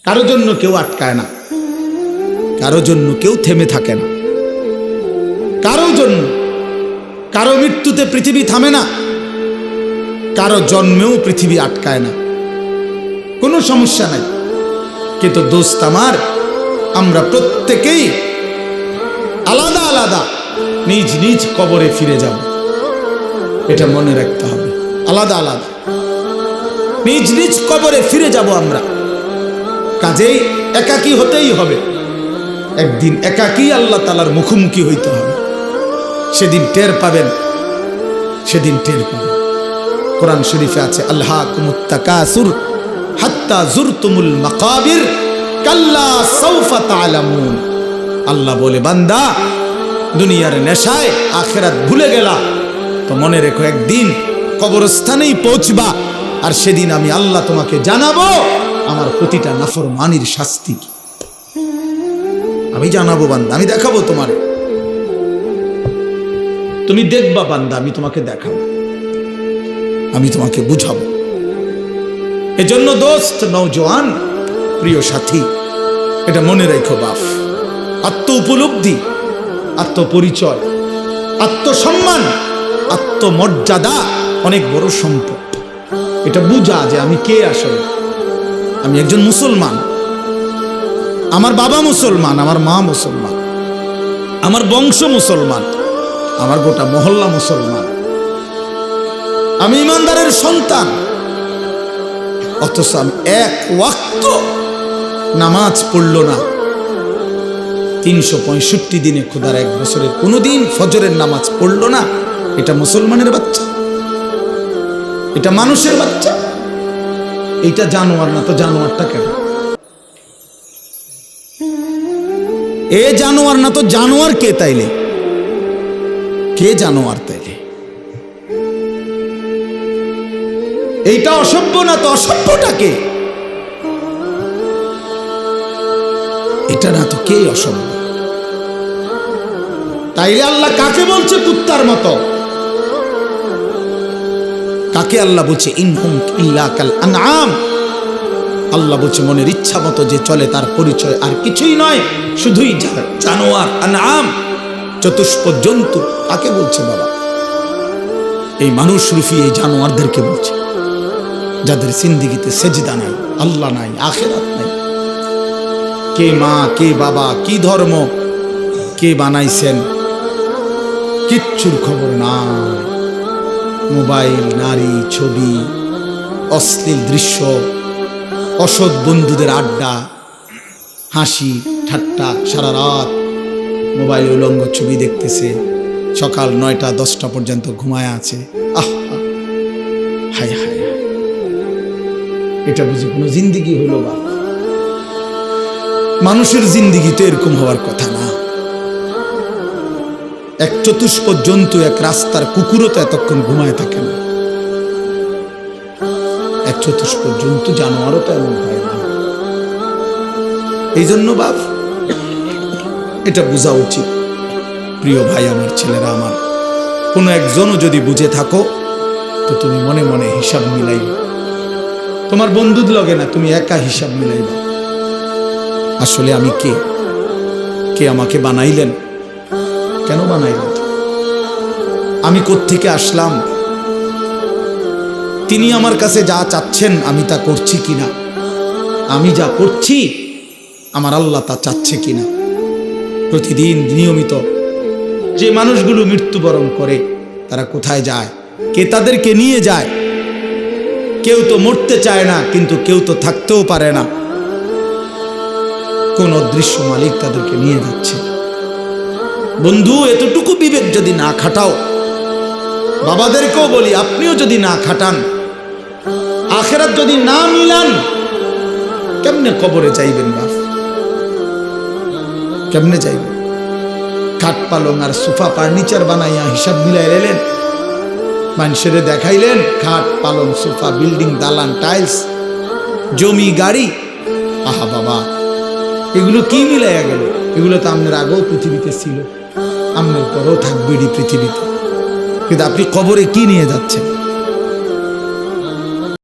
কারো জন্য কেউ আটকায় না, কারো জন্য কেউ থেমে থাকে না, কারো জন্য কারো মৃত্যুতে পৃথিবী থামে না, কারো জন্মেও পৃথিবী আটকায় না, কোনো সমস্যা নাই। কিন্তু দোস্ত আমার, আমরা প্রত্যেকেই আলাদা আলাদা নিজ নিজ কবরে ফিরে যাব, এটা মনে রাখতে হবে। আলাদা আলাদা নিজ নিজ কবরে ফিরে যাব আমরা। কাজেই একাকী হতেই হবে, একদিন একাকী আল্লাহ তাআলার মুখোমুখি হইতে হবে। সেদিন টের পাবেন, সেদিন টের পাবেন। কোরআন শরীফে আছে, আলহাকুমুত তাকাসুর হাত্তা জুরতুমুল মাকাবির কাল্লা সাউফা তা'লামুন। আল্লাহ বলে, বান্দা দুনিয়ার নেশায় আখিরাত ভুলে গেলা, তো মনে রেখো একদিন কবরস্থানেই পৌঁছবা, আর সেদিন আমি আল্লাহ তোমাকে জানাবো আমার প্রতিটা নাফরমানির শাস্তি কি। আমি জানাবো বান্দা, আমি দেখাবো তোমারে, তুমি দেখবা বান্দা, আমি তোমাকে দেখাবো, আমি তোমাকে বুঝাবো। এজন্য দোস্ত, নওজোয়ান, প্রিয় সাথী, এটা মনে রেখো বাপ, আত্ম উপলব্ধি, আত্মপরিচয়, আত্মসম্মান, আত্মমর্যাদা অনেক বড় সম্পদ। এটা বুঝা যে আমি কে, আসলে আমি একজন মুসলমান, আমার বাবা মুসলমান, আমার মা মুসলমান, আমার বংশ মুসলমান, আমার গোটা মহল্লা মুসলমান, আমি ইমানদারের সন্তান, অথচ আমি এক ওয়াক্ত নামাজ পড়ল না। 365 দিনে খোদার এক বছরে কোনোদিন ফজরের নামাজ পড়ল না। এটা মুসলমানের বাচ্চা, এটা মানুষের বাচ্চা, এটা জানোয়ার না। তো জানোয়ারটা কেন? এ জানোয়ার না তো জানোয়ার কে তাইলে? কে জানোয়ার তাইলে? এইটা অসভ্য না তো অসভ্যটা কে? এটা না তো কে অসভ্য? তাইলে আল্লাহ কাকে বলছে কুত্তার মতো? কাকে আল্লাহ বলছে ইনহুম ইল্লা কাল আনআম? আল্লাহ বলছে মনের ইচ্ছা মতো যে চলে তার পরিচয় আর কিছুই নয়, শুধুই জানোয়ার, আনআম, চতুষ্প জন্তু। কাকে বলছে বাবা? এই মানুষ রূপী এই জানোয়ারদেরকে বলছে, যাদের জিন্দেগিতে সেজদা নাই, আল্লাহ নাই, আখিরাত নাই। কে মা, কে বাবা, কি ধর্ম, কে বানাইছেন, কিচ্ছুর খবর নাই। মোবাইল, নারী, ছবি, অশ্লীল দৃশ্য, অসৎ বন্ধুদের আড্ডা, হাসি ঠাট্টা, সারা রাত মোবাইল উলঙ্গ ছবি দেখতেছে, সকাল 9টা 10টা পর্যন্ত ঘুমায় আছে। আহ, হায় হায়, এটা বুঝি কোনো জিন্দিগি হলো? বা মানুষের জিন্দিগি তো এরকম হওয়ার কথা না। এক চতুষ্প জন্তু, এক রাস্তার কুকুরও তো এতক্ষণ ঘুমায় থাকে না। এক চতুষ্প জন্তু, জানোয়ারও তো এমন হয় না। এই জন্য বাপ, এটা বোঝা উচিত। প্রিয় ভাই আমার, ছেলেরা আমার, কোনো একজনও যদি বুঝে থাকো তো তুমি মনে মনে হিসাব মিলাইবা। তোমার বন্ধুর লগে না, তুমি একা হিসাব মিলাইবা। আসলে আমি কে? কে আমাকে বানাইলেন? কেন বানাইলেন? আমি কোত্থেকে আসলাম? তিনি আমার কাছে যা চাচ্ছেন আমি তা করছি কিনা? আমি যা করছি আমার আল্লাহ তা চাচ্ছে কিনা? প্রতিদিন নিয়মিত যে মানুষগুলো মৃত্যুবরণ করে তারা কোথায় যায়? কে তাদেরকে নিয়ে যায়? কেউ তো মরতে চায় না, কিন্তু কেউ তো থাকতেও পারে না। কোন অদৃশ্য মালিক তাদেরকে নিয়ে যাচ্ছে। বন্ধু, এতটুকু বিবেক যদি না খাটাও, বাবাদেরকেও বলি, আপনিও যদি না খাটান, আখিরাত যদি না মিলান, কেমনে কবরে যাইবেন বাপ? কেমনে যাইবেন? খাট পালং আর সোফা ফার্নিচার বানাইয়া হিসাব মিলাই এলেন, মানুষের দেখাইলেন খাট পালং সোফা, বিল্ডিং, দালান, টাইলস, জমি, গাড়ি। আহা বাবা, এগুলো কি মিলাইয়া গেল? এগুলো তো আপনার আগেও পৃথিবীতে ছিল, আপনার পরেও থাকবে পৃথিবীতে। কিন্তু আপনি কবরে কি নিয়ে যাচ্ছেন?